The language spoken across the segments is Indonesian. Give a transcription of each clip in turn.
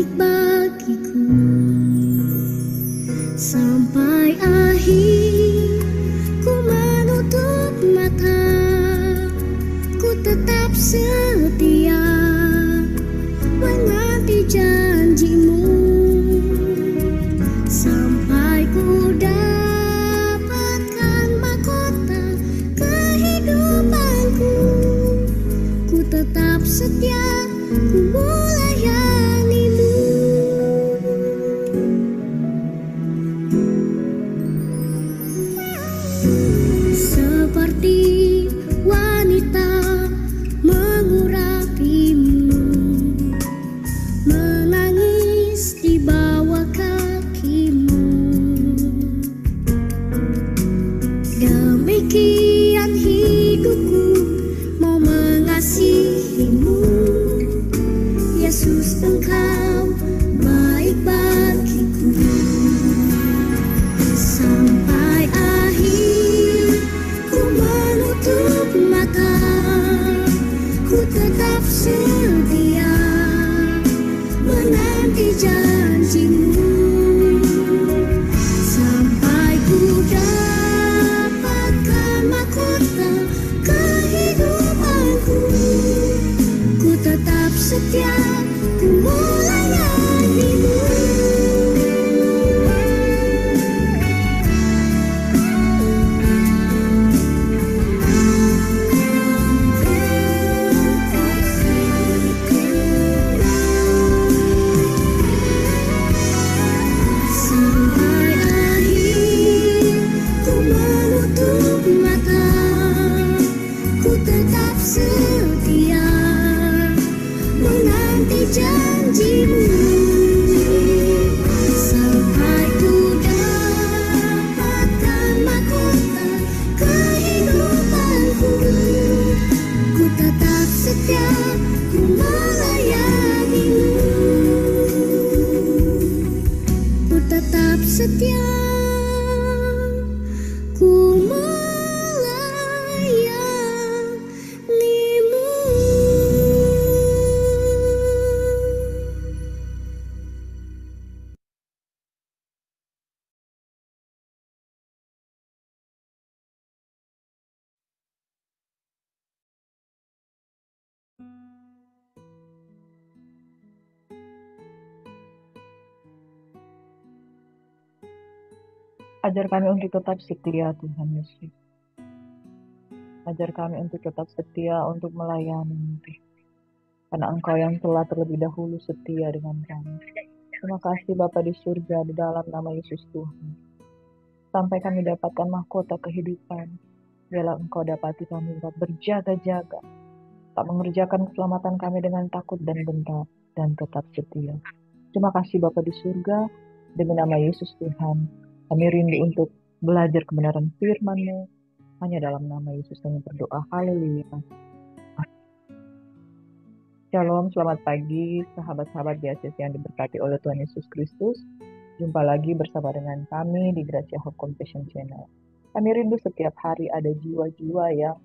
baik bagiku. Sampai akhir ku menutup mata, ku tetap setia menanti janjimu. Sampai ku dapatkan mahkota kehidupanku, ku tetap setia, ku melayanimu. Seperti wanita mengurapimu, menangis di bawah kakimu. Demikian hidupku mau mengasihimu, Yesus, Engkau baik bagiku. Sampai akhir ku menutup mata, ku tetap setia menanti janjimu. Sampai ku dapatkan mahkota kehidupanku, ku tetap setia, ku melayanimu. Sampai akhir ku menutup mata, ku tetap setia menanti janjimu. Sampai ku dapatkan mahkota kehidupanku, ku tetap setia, ku melayanimu. Ku tetap setia, ku melayanimu. Ajar kami untuk tetap setia, Tuhan Yesus. Ajar kami untuk tetap setia untuk melayani, karena Engkau yang telah terlebih dahulu setia dengan kami. Terima kasih Bapa di surga, di dalam nama Yesus Tuhan. Sampai kami dapatkan mahkota kehidupan, biarlah Engkau dapati kami berjaga-jaga, tak mengerjakan keselamatan kami dengan takut dan gentar, dan tetap setia. Terima kasih Bapa di surga, demi nama Yesus Tuhan. Kami rindu untuk belajar kebenaran firman-Mu. Hanya dalam nama Yesus kami berdoa. Haleluya. Shalom, selamat pagi sahabat-sahabat BSS yang diberkati oleh Tuhan Yesus Kristus. Jumpa lagi bersama dengan kami di Gracia Hope Compassion Channel. Kami rindu setiap hari ada jiwa-jiwa yang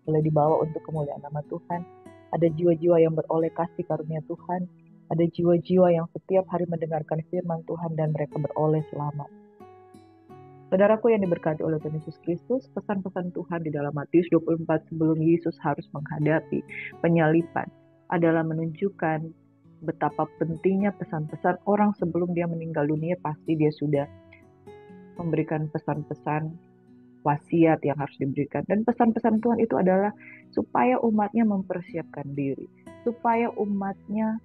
boleh dibawa untuk kemuliaan nama Tuhan. Ada jiwa-jiwa yang beroleh kasih karunia Tuhan. Ada jiwa-jiwa yang setiap hari mendengarkan firman Tuhan dan mereka beroleh selamat. Saudaraku yang diberkati oleh Tuhan Yesus Kristus, pesan-pesan Tuhan di dalam Matius 24 sebelum Yesus harus menghadapi penyaliban adalah menunjukkan betapa pentingnya pesan-pesan orang sebelum dia meninggal dunia. Pasti dia sudah memberikan pesan-pesan wasiat yang harus diberikan. Dan pesan-pesan Tuhan itu adalah supaya umatnya mempersiapkan diri, supaya umatnya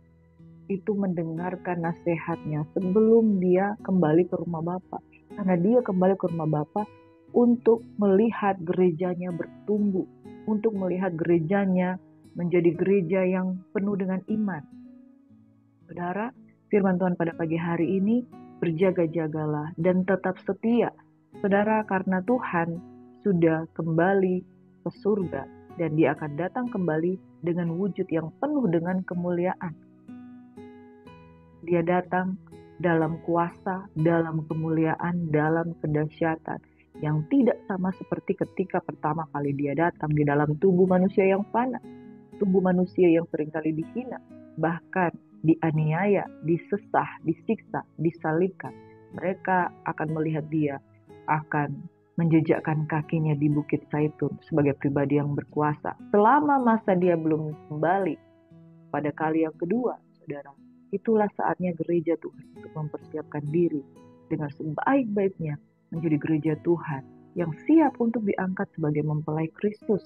itu mendengarkan nasihatnya sebelum dia kembali ke rumah Bapa. Karena dia kembali ke rumah Bapa untuk melihat gerejanya bertumbuh, untuk melihat gerejanya menjadi gereja yang penuh dengan iman. Saudara, firman Tuhan pada pagi hari ini, berjaga-jagalah dan tetap setia. Saudara, karena Tuhan sudah kembali ke surga dan dia akan datang kembali dengan wujud yang penuh dengan kemuliaan. Dia datang dalam kuasa, dalam kemuliaan, dalam kedahsyatan yang tidak sama seperti ketika pertama kali dia datang di dalam tubuh manusia yang fana, tubuh manusia yang seringkali dihina, bahkan dianiaya, disesah, disiksa, disalibkan, mereka akan melihat dia akan menjejakkan kakinya di Bukit Zaitun sebagai pribadi yang berkuasa. Selama masa dia belum kembali pada kali yang kedua, saudara, itulah saatnya gereja Tuhan untuk mempersiapkan diri dengan sebaik-baiknya menjadi gereja Tuhan yang siap untuk diangkat sebagai mempelai Kristus.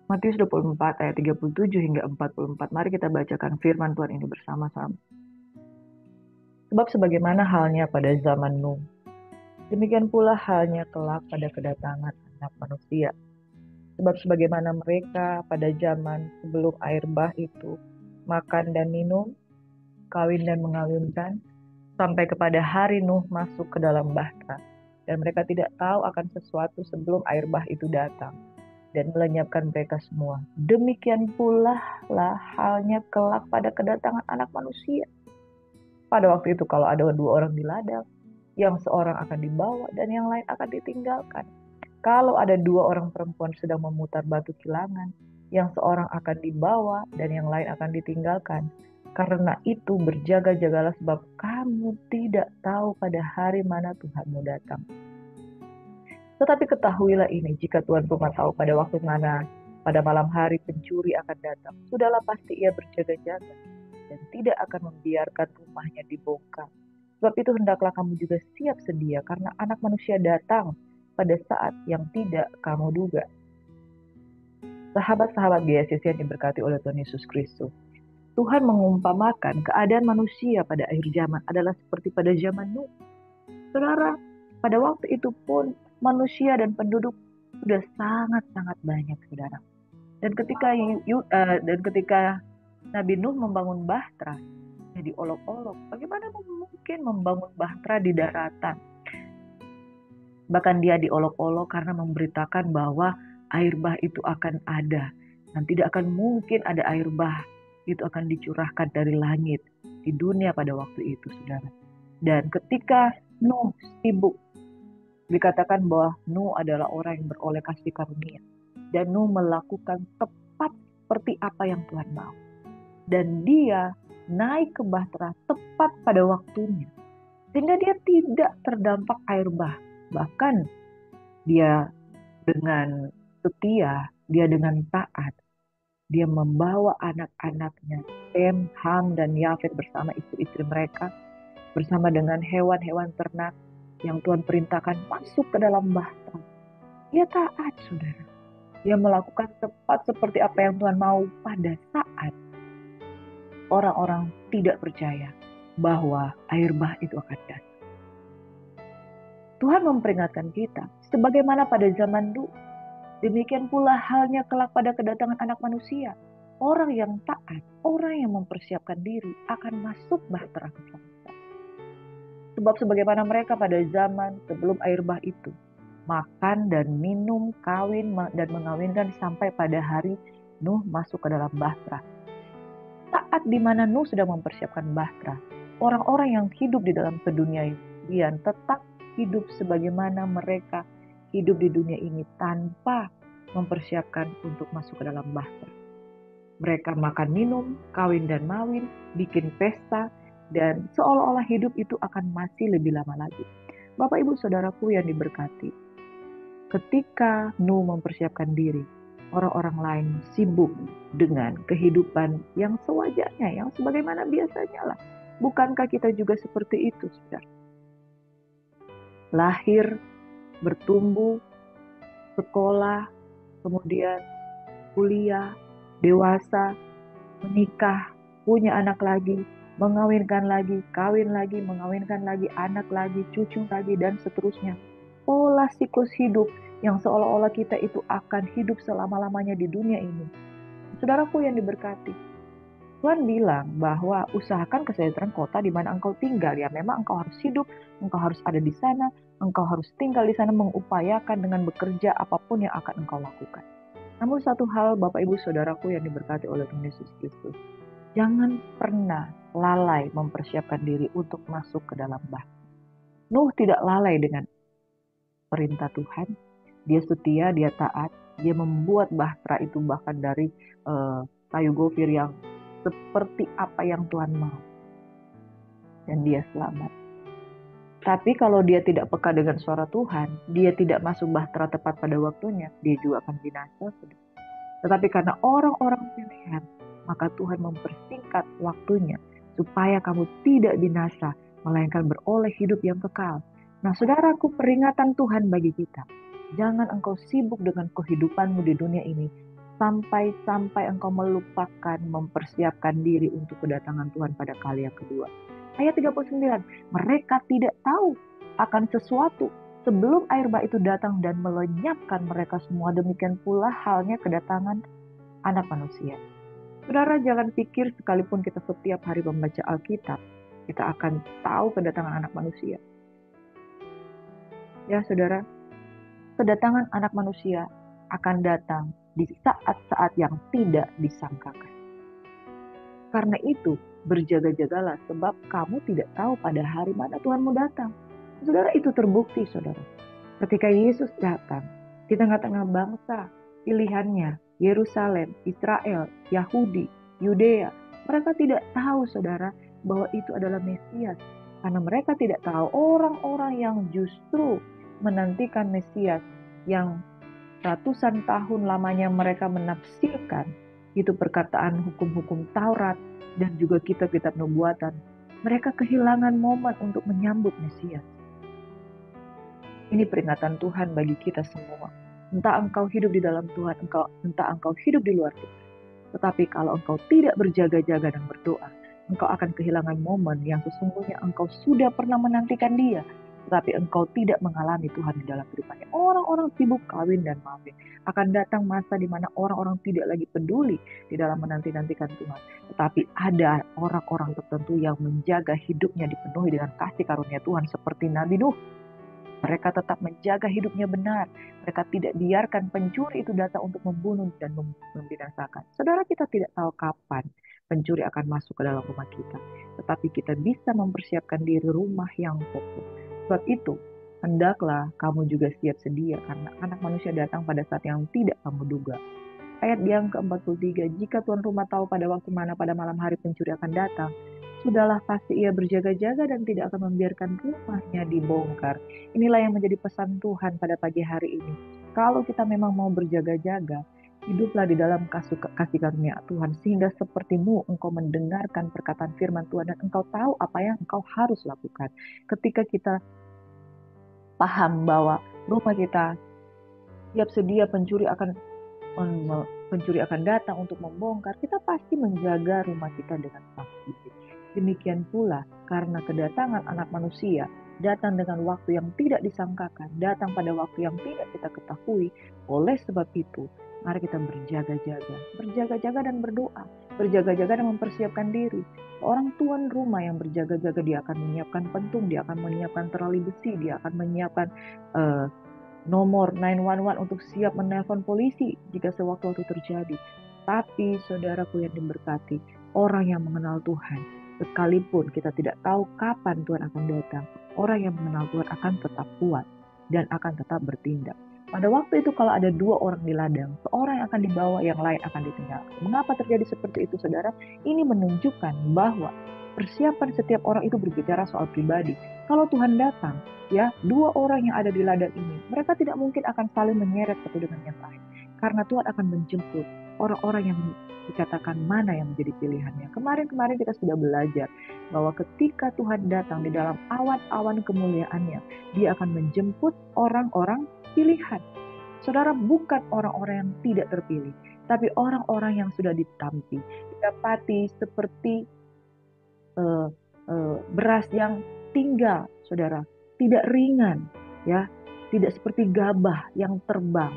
Matius 24 ayat 37 hingga 44. Mari kita bacakan firman Tuhan ini bersama-sama. Sebab sebagaimana halnya pada zaman Nuh, demikian pula halnya kelak pada kedatangan Anak Manusia. Sebab sebagaimana mereka pada zaman sebelum air bah itu makan dan minum, kawin dan mengawinkan, sampai kepada hari Nuh masuk ke dalam bahtera. Dan mereka tidak tahu akan sesuatu sebelum air bah itu datang dan melenyapkan mereka semua. Demikian pula lah halnya kelak pada kedatangan Anak Manusia. Pada waktu itu kalau ada 2 orang di ladang, yang seorang akan dibawa dan yang lain akan ditinggalkan. Kalau ada 2 orang perempuan sedang memutar batu kilangan, yang seorang akan dibawa dan yang lain akan ditinggalkan. Karena itu berjaga-jagalah, sebab kamu tidak tahu pada hari mana Tuhanmu datang. Tetapi ketahuilah ini, jika Tuhan rumah tahu pada waktu mana, pada malam hari pencuri akan datang, sudahlah pasti ia berjaga-jaga dan tidak akan membiarkan rumahnya dibongkar. Sebab itu hendaklah kamu juga siap sedia, karena Anak Manusia datang pada saat yang tidak kamu duga. Sahabat-sahabat BSCC yang diberkati oleh Tuhan Yesus Kristus, Tuhan mengumpamakan keadaan manusia pada akhir zaman adalah seperti pada zaman Nuh. Saudara, pada waktu itu pun manusia dan penduduk sudah sangat-sangat banyak, saudara. Dan ketika Nabi Nuh membangun bahtera, jadi olok-olok. Bagaimana mungkin membangun bahtera di daratan? Bahkan dia diolok-olok karena memberitakan bahwa air bah itu akan ada. Dan tidak akan mungkin ada air bah itu akan dicurahkan dari langit di dunia pada waktu itu, saudara. Dan ketika Nuh sibuk, dikatakan bahwa Nuh adalah orang yang beroleh kasih karunia. Dan Nuh melakukan tepat seperti apa yang Tuhan mau. Dan dia naik ke bahtera tepat pada waktunya. Sehingga dia tidak terdampak air bah. Bahkan dia dengan setia, dia dengan taat. Dia membawa anak-anaknya, Sem, Ham, dan Yafet bersama istri-istri mereka. Bersama dengan hewan-hewan ternak yang Tuhan perintahkan masuk ke dalam bahtera. Dia taat, saudara. Dia melakukan tepat seperti apa yang Tuhan mau pada saat orang-orang tidak percaya bahwa air bah itu akan datang. Tuhan memperingatkan kita, sebagaimana pada zaman dulu, demikian pula halnya kelak pada kedatangan Anak Manusia. Orang yang taat, orang yang mempersiapkan diri akan masuk bahtera keselamatan. Sebab sebagaimana mereka pada zaman sebelum air bah itu, makan dan minum, kawin dan mengawinkan sampai pada hari Nuh masuk ke dalam bahtera. Saat di mana Nuh sudah mempersiapkan bahtera, orang-orang yang hidup di dalam keduniaan tetap hidup sebagaimana mereka hidup di dunia ini tanpa mempersiapkan untuk masuk ke dalam bahtera. Mereka makan minum, kawin dan mawin, bikin pesta, dan seolah-olah hidup itu akan masih lebih lama lagi. Bapak Ibu Saudaraku yang diberkati, ketika Nuh mempersiapkan diri, orang-orang lain sibuk dengan kehidupan yang sewajarnya, yang sebagaimana biasanya lah. Bukankah kita juga seperti itu, saudara? Lahir, bertumbuh, sekolah, kemudian kuliah, dewasa, menikah, punya anak lagi, mengawinkan lagi, kawin lagi, mengawinkan lagi, anak lagi, cucu lagi, dan seterusnya. Pola siklus hidup yang seolah-olah kita itu akan hidup selama-lamanya di dunia ini. Saudaraku yang diberkati, Tuhan bilang bahwa usahakan kesejahteraan kota di mana engkau tinggal. Ya memang engkau harus hidup, engkau harus ada di sana, engkau harus tinggal di sana, mengupayakan dengan bekerja apapun yang akan engkau lakukan. Namun satu hal Bapak Ibu Saudaraku yang diberkati oleh Tuhan Yesus Kristus, jangan pernah lalai mempersiapkan diri untuk masuk ke dalam bahtera. Nuh tidak lalai dengan perintah Tuhan. Dia setia, dia taat, dia membuat bahtera itu bahkan dari kayu gofir yang seperti apa yang Tuhan mau. Dan dia selamat. Tapi kalau dia tidak peka dengan suara Tuhan, dia tidak masuk bahtera tepat pada waktunya, dia juga akan binasa. Tetapi karena orang-orang pilihan, maka Tuhan mempersingkat waktunya supaya kamu tidak binasa, melainkan beroleh hidup yang kekal. Nah, saudaraku, peringatan Tuhan bagi kita. Jangan engkau sibuk dengan kehidupanmu di dunia ini sampai engkau melupakan mempersiapkan diri untuk kedatangan Tuhan pada kali yang kedua. Ayat 39, mereka tidak tahu akan sesuatu sebelum air bah itu datang dan melenyapkan mereka semua. Demikian pula halnya kedatangan Anak Manusia. Saudara, jangan pikir sekalipun kita setiap hari membaca Alkitab, kita akan tahu kedatangan Anak Manusia. Ya saudara, kedatangan Anak Manusia akan datang di saat-saat yang tidak disangkakan. Karena itu, berjaga-jagalah sebab kamu tidak tahu pada hari mana Tuhanmu datang. Saudara, itu terbukti, saudara. Ketika Yesus datang di tengah-tengah bangsa pilihannya, Yerusalem, Israel, Yahudi, Yudea, mereka tidak tahu, saudara, bahwa itu adalah Mesias. Karena mereka tidak tahu orang-orang yang justru menantikan Mesias, yang ratusan tahun lamanya mereka menafsirkan itu perkataan hukum-hukum Taurat dan juga kitab-kitab nubuatan. Mereka kehilangan momen untuk menyambut Mesias. Ini peringatan Tuhan bagi kita semua. Entah engkau hidup di dalam Tuhan, entah engkau hidup di luar Tuhan. Tetapi kalau engkau tidak berjaga-jaga dan berdoa, engkau akan kehilangan momen yang sesungguhnya engkau sudah pernah menantikan dia. Tetapi engkau tidak mengalami Tuhan di dalam kehidupannya. Orang-orang sibuk kawin dan mawin. Akan datang masa di mana orang-orang tidak lagi peduli di dalam menanti-nantikan Tuhan. Tetapi ada orang-orang tertentu yang menjaga hidupnya dipenuhi dengan kasih karunia Tuhan seperti Nabi Nuh. Mereka tetap menjaga hidupnya benar. Mereka tidak biarkan pencuri itu datang untuk membunuh dan membinasakan. Saudara, kita tidak tahu kapan pencuri akan masuk ke dalam rumah kita. Tetapi kita bisa mempersiapkan diri rumah yang kokoh. Sebab itu, hendaklah kamu juga siap sedia karena Anak Manusia datang pada saat yang tidak kamu duga. Ayat yang ke-43, jika tuan rumah tahu pada waktu mana pada malam hari pencuri akan datang, sudahlah pasti ia berjaga-jaga dan tidak akan membiarkan rumahnya dibongkar. Inilah yang menjadi pesan Tuhan pada pagi hari ini. Kalau kita memang mau berjaga-jaga, hiduplah di dalam kasih karunia Tuhan, sehingga sepertimu engkau mendengarkan perkataan firman Tuhan dan engkau tahu apa yang engkau harus lakukan. Ketika kita paham bahwa rumah kita siap sedia pencuri akan datang untuk membongkar, kita pasti menjaga rumah kita dengan pasti. Demikian pula karena kedatangan Anak Manusia datang dengan waktu yang tidak disangkakan, datang pada waktu yang tidak kita ketahui. Oleh sebab itu, mari kita berjaga-jaga dan berdoa, berjaga-jaga dan mempersiapkan diri. Seorang tuan rumah yang berjaga-jaga, dia akan menyiapkan pentung, dia akan menyiapkan terali besi, dia akan menyiapkan nomor 911 untuk siap menelpon polisi jika sewaktu-waktu terjadi. Tapi saudaraku yang diberkati, orang yang mengenal Tuhan, sekalipun kita tidak tahu kapan Tuhan akan datang, orang yang mengenal Tuhan akan tetap kuat dan akan tetap bertindak. Pada waktu itu kalau ada 2 orang di ladang, seorang yang akan dibawa, yang lain akan ditinggalkan. Mengapa terjadi seperti itu, saudara? Ini menunjukkan bahwa persiapan setiap orang itu berbicara soal pribadi. Kalau Tuhan datang, ya, 2 orang yang ada di ladang ini, mereka tidak mungkin akan saling menyeret satu dengan yang lain. Karena Tuhan akan menjemput orang-orang yang dikatakan mana yang menjadi pilihannya. Kemarin kita sudah belajar bahwa ketika Tuhan datang di dalam awan-awan kemuliaannya, dia akan menjemput orang-orang pilihan. Saudara, bukan orang-orang yang tidak terpilih, tapi orang-orang yang sudah didapati seperti beras yang tinggal, saudara, tidak ringan, ya, tidak seperti gabah yang terbang.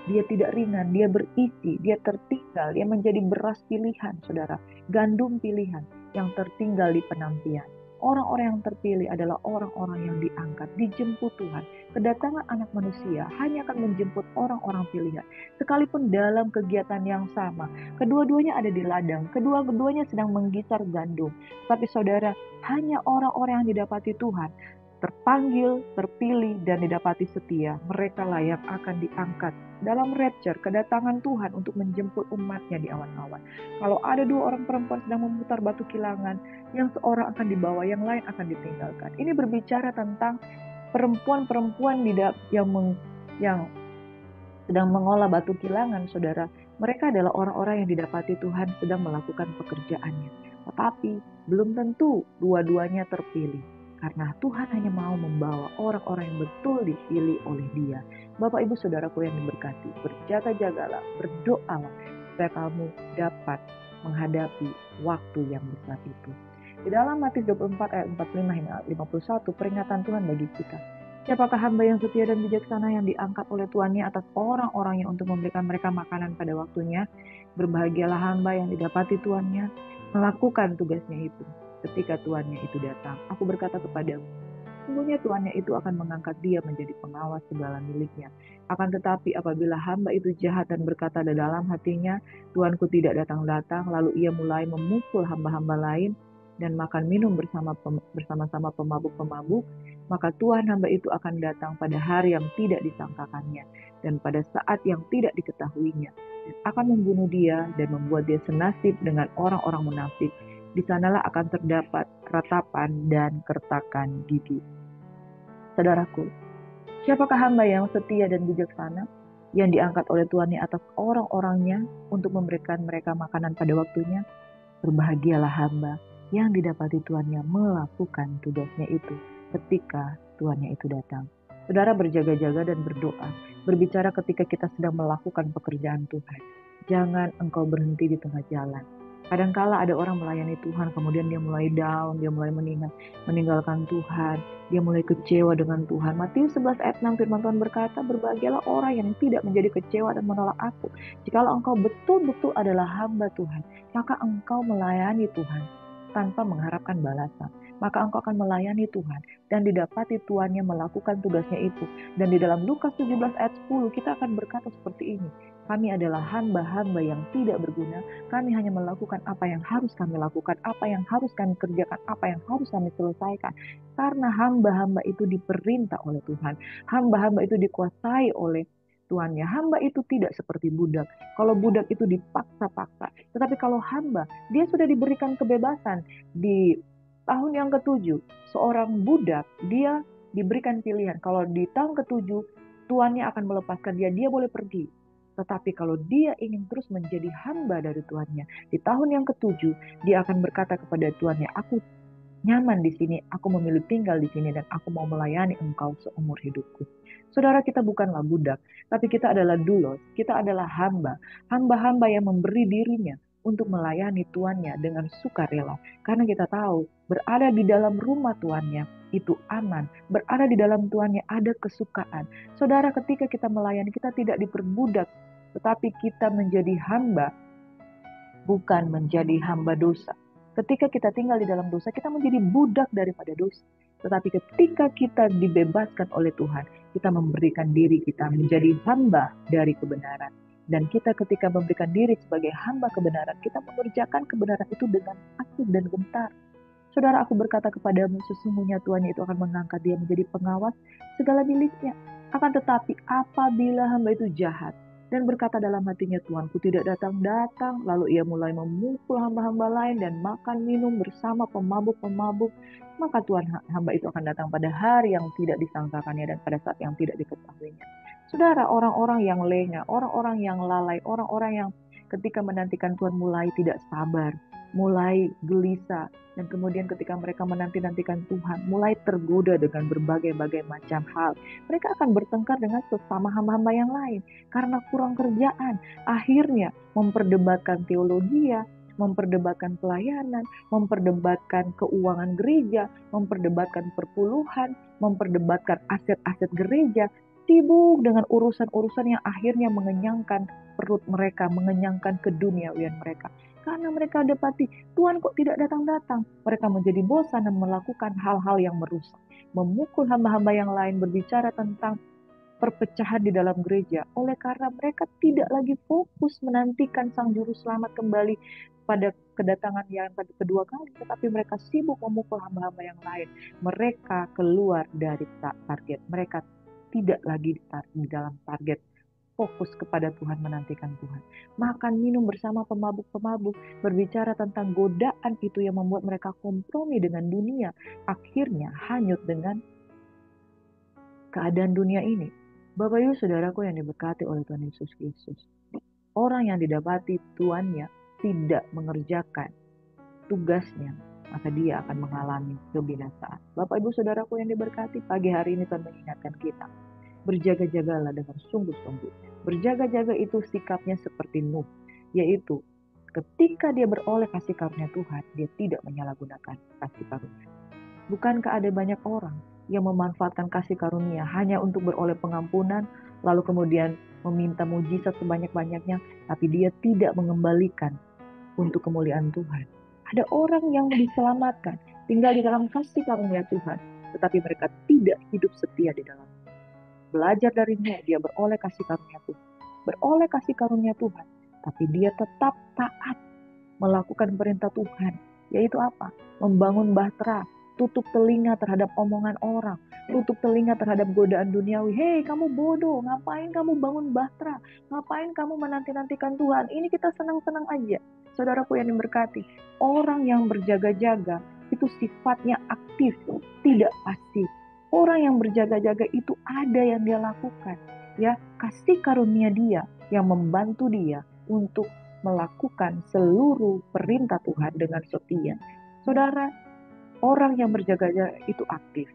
Dia tidak ringan, dia berisi, dia tertinggal, dia menjadi beras pilihan, saudara, gandum pilihan yang tertinggal di penampian. Orang-orang yang terpilih adalah orang-orang yang diangkat, dijemput Tuhan. Kedatangan Anak Manusia hanya akan menjemput orang-orang pilihan. Sekalipun dalam kegiatan yang sama, kedua-duanya ada di ladang, kedua-duanya sedang menggisar gandum. Tapi saudara, hanya orang-orang yang didapati Tuhan terpanggil, terpilih, dan didapati setia, mereka layak akan diangkat dalam rapture, kedatangan Tuhan untuk menjemput umatnya di awan-awan. Kalau ada dua orang perempuan sedang memutar batu kilangan, yang seorang akan dibawa, yang lain akan ditinggalkan. Ini berbicara tentang perempuan-perempuan yang sedang mengolah batu kilangan, saudara. Mereka adalah orang-orang yang didapati Tuhan sedang melakukan pekerjaannya. Tetapi belum tentu dua-duanya terpilih. Karena Tuhan hanya mau membawa orang-orang yang betul dipilih oleh Dia. Bapak Ibu Saudaraku yang diberkati, berjaga-jagalah, berdoalah supaya kamu dapat menghadapi waktu yang besar itu. Di dalam Matius 24 ayat 45 hingga 51, peringatan Tuhan bagi kita. Siapakah hamba yang setia dan bijaksana yang diangkat oleh tuannya atas orang-orangnya untuk memberikan mereka makanan pada waktunya? Berbahagialah hamba yang didapati tuannya melakukan tugasnya itu ketika tuannya itu datang. Aku berkata kepadamu, sesungguhnya tuannya itu akan mengangkat dia menjadi pengawas segala miliknya. Akan tetapi apabila hamba itu jahat dan berkata di dalam hatinya, tuanku tidak datang-datang, lalu ia mulai memukul hamba-hamba lain dan makan minum bersama-sama pemabuk-pemabuk, maka Tuhan hamba itu akan datang pada hari yang tidak disangkakannya dan pada saat yang tidak diketahuinya, dan akan membunuh dia dan membuat dia senasib dengan orang-orang munafik. Di sanalah akan terdapat ratapan dan kertakan gigi. Saudaraku, siapakah hamba yang setia dan bijaksana yang diangkat oleh tuannya atas orang-orangnya untuk memberikan mereka makanan pada waktunya? Berbahagialah hamba yang didapati tuannya melakukan tugasnya itu ketika tuannya itu datang. Saudara, berjaga-jaga dan berdoa, berbicara ketika kita sedang melakukan pekerjaan Tuhan. Jangan engkau berhenti di tengah jalan. Kadangkala ada orang melayani Tuhan, kemudian dia mulai down, dia mulai meninggalkan Tuhan, dia mulai kecewa dengan Tuhan. Matius 11 ayat 6 firman Tuhan berkata, berbahagialah orang yang tidak menjadi kecewa dan menolak aku. Jikalau engkau betul-betul adalah hamba Tuhan, maka engkau melayani Tuhan tanpa mengharapkan balasan. Maka engkau akan melayani Tuhan dan didapati tuannya melakukan tugasnya itu. Dan di dalam Lukas 17 ayat 10 kita akan berkata seperti ini, kami adalah hamba-hamba yang tidak berguna, kami hanya melakukan apa yang harus kami lakukan, apa yang harus kami kerjakan, apa yang harus kami selesaikan. Karena hamba-hamba itu diperintah oleh Tuhan, hamba-hamba itu dikuasai oleh tuannya. Hamba itu tidak seperti budak. Kalau budak itu dipaksa-paksa, tetapi kalau hamba, dia sudah diberikan kebebasan. Di tahun yang ketujuh, seorang budak, dia diberikan pilihan. Kalau di tahun ketujuh, tuannya akan melepaskan dia, dia boleh pergi. Tetapi kalau dia ingin terus menjadi hamba dari tuannya, di tahun yang ketujuh, dia akan berkata kepada tuannya, aku nyaman di sini, aku memilih tinggal di sini, dan aku mau melayani engkau seumur hidupku. Saudara, kita bukanlah budak, tapi kita adalah doulos, kita adalah hamba. Hamba-hamba yang memberi dirinya untuk melayani tuannya dengan sukarela. Karena kita tahu, berada di dalam rumah tuannya itu aman. Berada di dalam tuannya ada kesukaan. Saudara, ketika kita melayani, kita tidak diperbudak, tetapi kita menjadi hamba, bukan menjadi hamba dosa. Ketika kita tinggal di dalam dosa, kita menjadi budak daripada dosa. Tetapi ketika kita dibebaskan oleh Tuhan, kita memberikan diri kita menjadi hamba dari kebenaran. Dan kita ketika memberikan diri sebagai hamba kebenaran, kita mengerjakan kebenaran itu dengan aktif dan gentar. Saudara, aku berkata kepadamu, sesungguhnya tuannya itu akan mengangkat dia menjadi pengawas segala miliknya. Akan tetapi apabila hamba itu jahat dan berkata dalam hatinya, tuanku tidak datang-datang, lalu ia mulai memukul hamba-hamba lain dan makan minum bersama pemabuk-pemabuk, maka tuan hamba itu akan datang pada hari yang tidak disangkakannya dan pada saat yang tidak diketahuinya. Saudara, orang-orang yang lengah, orang-orang yang lalai, orang-orang yang ketika menantikan Tuhan mulai tidak sabar, mulai gelisah, dan kemudian ketika mereka menanti-nantikan Tuhan, mulai tergoda dengan berbagai-bagai macam hal. Mereka akan bertengkar dengan sesama hamba-hamba yang lain karena kurang kerjaan. Akhirnya memperdebatkan teologi, memperdebatkan pelayanan, memperdebatkan keuangan gereja, memperdebatkan perpuluhan, memperdebatkan aset-aset gereja, sibuk dengan urusan-urusan yang akhirnya mengenyangkan perut mereka, mengenyangkan keduniawian mereka. Karena mereka dapati, Tuhan kok tidak datang-datang. Mereka menjadi bosan dan melakukan hal-hal yang merusak. Memukul hamba-hamba yang lain, berbicara tentang perpecahan di dalam gereja oleh karena mereka tidak lagi fokus menantikan Sang Juru Selamat kembali pada kedatangan yang kedua kali, tetapi mereka sibuk memukul hamba-hamba yang lain. Mereka keluar dari target. Mereka tidak lagi di dalam target, fokus kepada Tuhan, menantikan Tuhan. Makan minum bersama pemabuk-pemabuk, berbicara tentang godaan itu yang membuat mereka kompromi dengan dunia, akhirnya hanyut dengan keadaan dunia ini. Bapak Ibu Saudaraku yang diberkati oleh Tuhan Yesus Kristus, orang yang didapati tuannya tidak mengerjakan tugasnya, maka dia akan mengalami kebinasaan. Bapak Ibu Saudaraku yang diberkati, pagi hari ini Tuhan mengingatkan kita, berjaga-jagalah dengan sungguh-sungguh. Berjaga-jaga itu sikapnya seperti Nuh, yaitu ketika dia beroleh kasih karunia Tuhan, dia tidak menyalahgunakan kasih karunia. Bukankah ada banyak orang yang memanfaatkan kasih karunia hanya untuk beroleh pengampunan, lalu kemudian meminta mujizat sebanyak-banyaknya, tapi dia tidak mengembalikan untuk kemuliaan Tuhan. Ada orang yang diselamatkan, tinggal di dalam kasih karunia Tuhan, tetapi mereka tidak hidup setia di dalam. Belajar dari Nuh, dia beroleh kasih karunia Tuhan. Beroleh kasih karunia Tuhan, tapi dia tetap taat melakukan perintah Tuhan. Yaitu apa? Membangun bahtera, tutup telinga terhadap omongan orang, tutup telinga terhadap godaan duniawi. Hei, kamu bodoh, ngapain kamu bangun bahtera? Ngapain kamu menanti-nantikan Tuhan? Ini kita senang-senang aja. Saudaraku yang diberkati, orang yang berjaga-jaga itu sifatnya aktif, tidak pasif. Orang yang berjaga-jaga itu ada yang dia lakukan, ya, kasih karunia dia yang membantu dia untuk melakukan seluruh perintah Tuhan dengan setia. Saudara, orang yang berjaga-jaga itu aktif,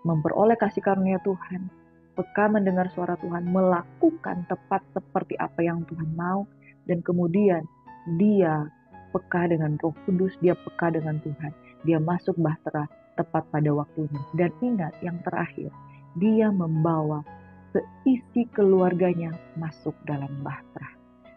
memperoleh kasih karunia Tuhan, peka mendengar suara Tuhan, melakukan tepat seperti apa yang Tuhan mau, dan kemudian dia peka dengan Roh Kudus, dia peka dengan Tuhan, dia masuk bahtera tepat pada waktunya. Dan ingat, yang terakhir, dia membawa seisi keluarganya masuk dalam bahtera.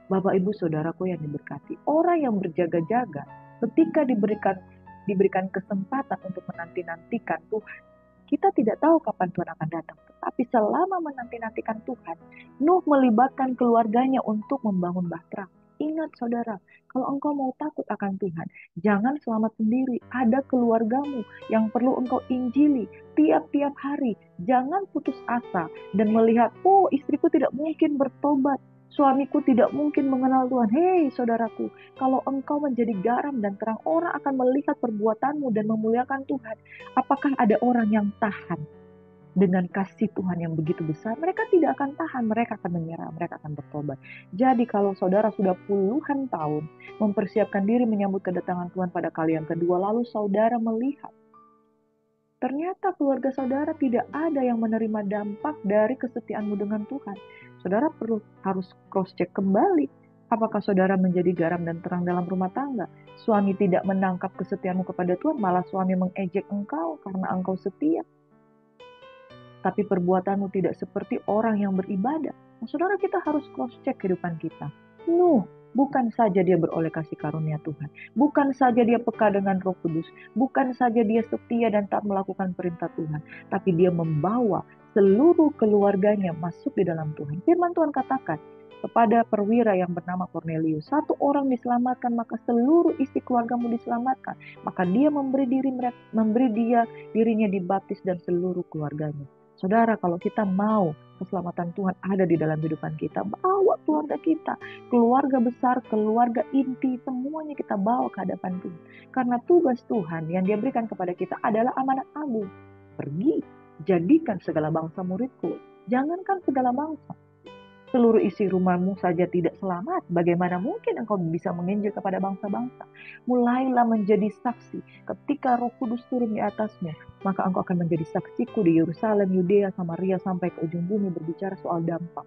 Bapak Ibu Saudaraku yang diberkati, orang yang berjaga-jaga ketika diberikan kesempatan untuk menanti-nantikan Tuhan, kita tidak tahu kapan Tuhan akan datang, tetapi selama menanti-nantikan Tuhan, Nuh melibatkan keluarganya untuk membangun bahtera. Ingat saudara, kalau engkau mau takut akan Tuhan, jangan selamat sendiri. Ada keluargamu yang perlu engkau injili tiap-tiap hari. Jangan putus asa dan melihat, oh istriku tidak mungkin bertobat, suamiku tidak mungkin mengenal Tuhan. Hei saudaraku, kalau engkau menjadi garam dan terang, orang akan melihat perbuatanmu dan memuliakan Tuhan. Apakah ada orang yang tahan dengan kasih Tuhan yang begitu besar? Mereka tidak akan tahan, mereka akan menyerah, mereka akan bertobat. Jadi kalau saudara sudah puluhan tahun mempersiapkan diri menyambut kedatangan Tuhan pada kali yang kedua, lalu saudara melihat ternyata keluarga saudara tidak ada yang menerima dampak dari kesetiaanmu dengan Tuhan, saudara harus cross check kembali. Apakah saudara menjadi garam dan terang dalam rumah tangga? Suami tidak menangkap kesetiaanmu kepada Tuhan, malah suami mengejek engkau karena engkau setia, tapi perbuatanmu tidak seperti orang yang beribadah. Nah, saudara, kita harus cross check kehidupan kita. Nuh, bukan saja dia beroleh kasih karunia Tuhan, bukan saja dia peka dengan Roh Kudus, bukan saja dia setia dan tak melakukan perintah Tuhan, tapi dia membawa seluruh keluarganya masuk di dalam Tuhan. Firman Tuhan katakan kepada perwira yang bernama Kornelius, satu orang diselamatkan, maka seluruh isi keluargamu diselamatkan. Maka dia memberi dirinya dibaptis dan seluruh keluarganya. Saudara, kalau kita mau keselamatan Tuhan ada di dalam kehidupan kita, bawa keluarga kita, keluarga besar, keluarga inti, semuanya kita bawa ke hadapan Tuhan. Karena tugas Tuhan yang dia berikan kepada kita adalah amanat agung. Pergi, jadikan segala bangsa muridku. Jangankan segala bangsa, seluruh isi rumahmu saja tidak selamat, bagaimana mungkin engkau bisa menginjil kepada bangsa-bangsa? Mulailah menjadi saksi. Ketika Roh Kudus turun di atasmu, maka engkau akan menjadi saksiku di Yerusalem, Yudea, Samaria, sampai ke ujung bumi. Berbicara soal dampak,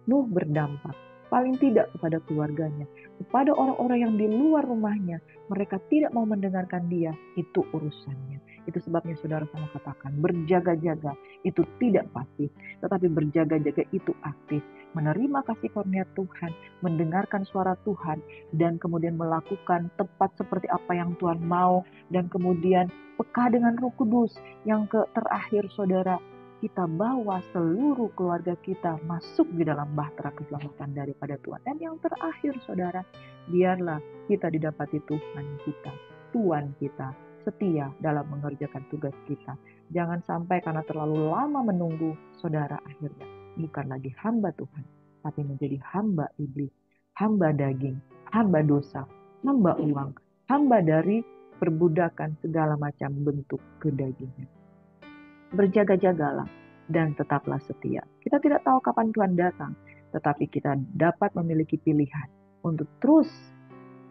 Nuh berdampak, paling tidak kepada keluarganya, kepada orang-orang yang di luar rumahnya. Mereka tidak mau mendengarkan dia, itu urusannya. Itu sebabnya saudara sama katakan, berjaga-jaga itu tidak pasif, tetapi berjaga-jaga itu aktif. Menerima kasih karunia Tuhan, mendengarkan suara Tuhan, dan kemudian melakukan tepat seperti apa yang Tuhan mau, dan kemudian peka dengan Roh Kudus. Yang terakhir saudara, kita bawa seluruh keluarga kita masuk di dalam bahtera keselamatan daripada Tuhan. Dan yang terakhir saudara, biarlah kita didapati Tuhan kita setia dalam mengerjakan tugas kita. Jangan sampai karena terlalu lama menunggu, saudara akhirnya bukan lagi hamba Tuhan, tapi menjadi hamba iblis, hamba daging, hamba dosa, hamba uang, hamba dari perbudakan segala macam bentuk kedagingan. Berjaga-jagalah dan tetaplah setia. Kita tidak tahu kapan Tuhan datang, tetapi kita dapat memiliki pilihan untuk terus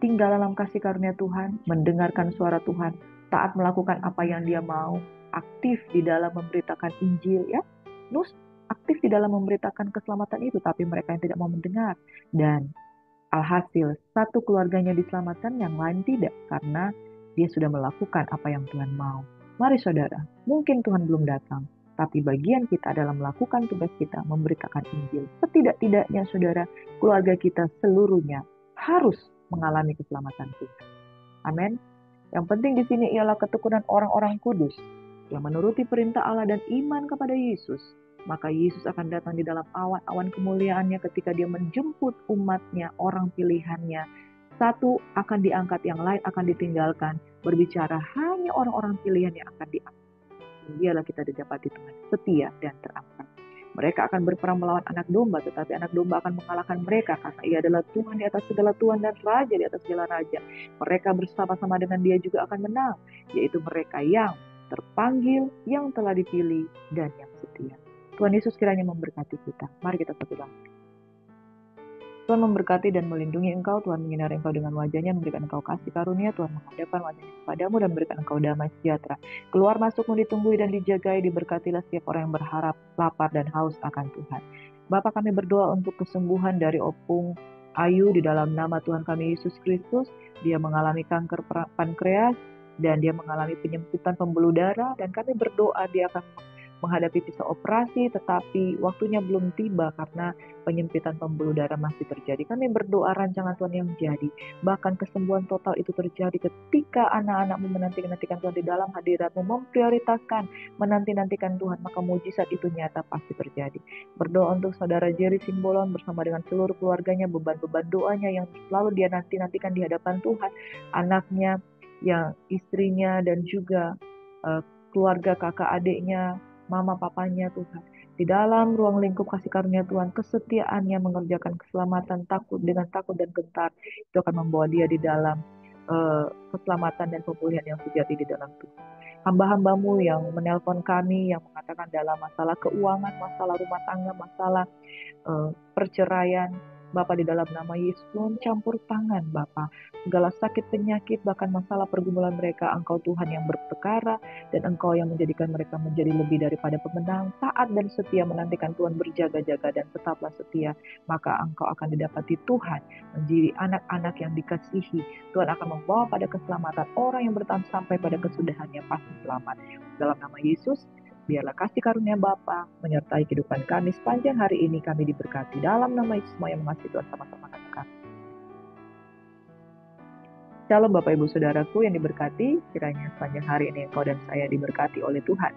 tinggal dalam kasih karunia Tuhan, mendengarkan suara Tuhan, taat melakukan apa yang Dia mau, aktif di dalam memberitakan Injil, ya, terus aktif di dalam memberitakan keselamatan itu, tapi mereka yang tidak mau mendengar. Dan alhasil satu keluarganya diselamatkan, yang lain tidak, karena dia sudah melakukan apa yang Tuhan mau. Mari saudara, mungkin Tuhan belum datang, tapi bagian kita adalah melakukan tugas kita, memberitakan Injil. Setidak-tidaknya saudara, keluarga kita seluruhnya harus mengalami keselamatan Tuhan. Amin. Yang penting di sini ialah ketekunan orang-orang kudus yang menuruti perintah Allah dan iman kepada Yesus. Maka Yesus akan datang di dalam awan-awan kemuliaannya ketika Dia menjemput umatnya, orang pilihannya. Satu akan diangkat, yang lain akan ditinggalkan. Berbicara hanya orang-orang pilihan yang akan diangkat. Dialah kita didapati Tuhan setia dan terangkat. Mereka akan berperang melawan anak domba, tetapi anak domba akan mengalahkan mereka karena Ia adalah Tuhan di atas segala Tuhan dan Raja di atas segala Raja. Mereka bersama-sama dengan Dia juga akan menang, yaitu mereka yang terpanggil, yang telah dipilih, dan yang setia. Tuhan Yesus kiranya memberkati kita. Mari kita satu dalam. Tuhan memberkati dan melindungi engkau, Tuhan menyinari engkau dengan wajah-Nya, memberikan engkau kasih karunia, Tuhan menghadapkan wajah-Nya kepadamu dan memberikan engkau damai sejahtera. Keluar masukmu ditunggui dan dijagai, diberkatilah setiap orang yang berharap, lapar dan haus akan Tuhan. Bapa, kami berdoa untuk kesembuhan dari Opung Ayu di dalam nama Tuhan kami Yesus Kristus. Dia mengalami kanker pankreas dan dia mengalami penyempitan pembuluh darah, dan kami berdoa dia akan menghadapi pisau operasi, tetapi waktunya belum tiba karena penyempitan pembuluh darah masih terjadi. Kami berdoa rancangan Tuhan yang jadi, bahkan kesembuhan total itu terjadi ketika anak-anakmu menanti-nantikan Tuhan di dalam hadirat-Mu, memprioritaskan menanti-nantikan Tuhan, maka mujizat itu nyata pasti terjadi. Berdoa untuk saudara Jerry Simbolon bersama dengan seluruh keluarganya, beban-beban doanya yang selalu dia nanti-nantikan di hadapan Tuhan, anaknya, yang istrinya, dan juga keluarga kakak adiknya, mama papanya Tuhan. Di dalam ruang lingkup kasih karunia Tuhan, kesetiaannya mengerjakan keselamatan dengan takut dan gentar, itu akan membawa dia di dalam keselamatan dan pemulihan yang sejati di dalam Tuhan. Hamba-hambamu yang menelpon kami, yang mengatakan dalam masalah keuangan, masalah rumah tangga, masalah perceraian, Bapa, di dalam nama Yesus, Tuhan campur tangan Bapa. Segala sakit penyakit, bahkan masalah pergumulan mereka, Engkau Tuhan yang berperkara, dan Engkau yang menjadikan mereka menjadi lebih daripada pemenang. Taat dan setia menantikan Tuhan, berjaga-jaga dan tetaplah setia, maka Engkau akan didapati Tuhan menjadi anak-anak yang dikasihi. Tuhan akan membawa pada keselamatan orang yang bertahan sampai pada kesudahannya pasti selamat. Dalam nama Yesus, biarlah kasih karunia Bapa menyertai kehidupan kami sepanjang hari ini. Kami diberkati dalam nama Yesus. Semua yang mengasihi Tuhan sama-sama katakan. Shalom Bapak Ibu Saudaraku yang diberkati, kiranya sepanjang hari ini engkau dan saya diberkati oleh Tuhan.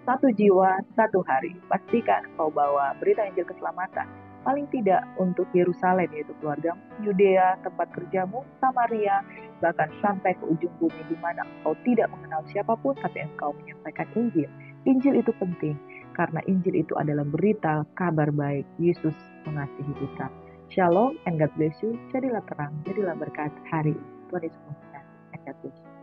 Satu jiwa, satu hari. Pastikan engkau bawa berita Injil keselamatan. Paling tidak untuk Yerusalem, yaitu keluargamu, Yudea, tempat kerjamu, Samaria, bahkan sampai ke ujung bumi di mana engkau tidak mengenal siapapun, tapi engkau menyampaikan Injil. Injil itu penting, karena Injil itu adalah berita kabar baik. Yesus mengasihi kita. Shalom and God bless you. Jadilah terang, jadilah berkat hari ini. Tuhan Yesus memberkati.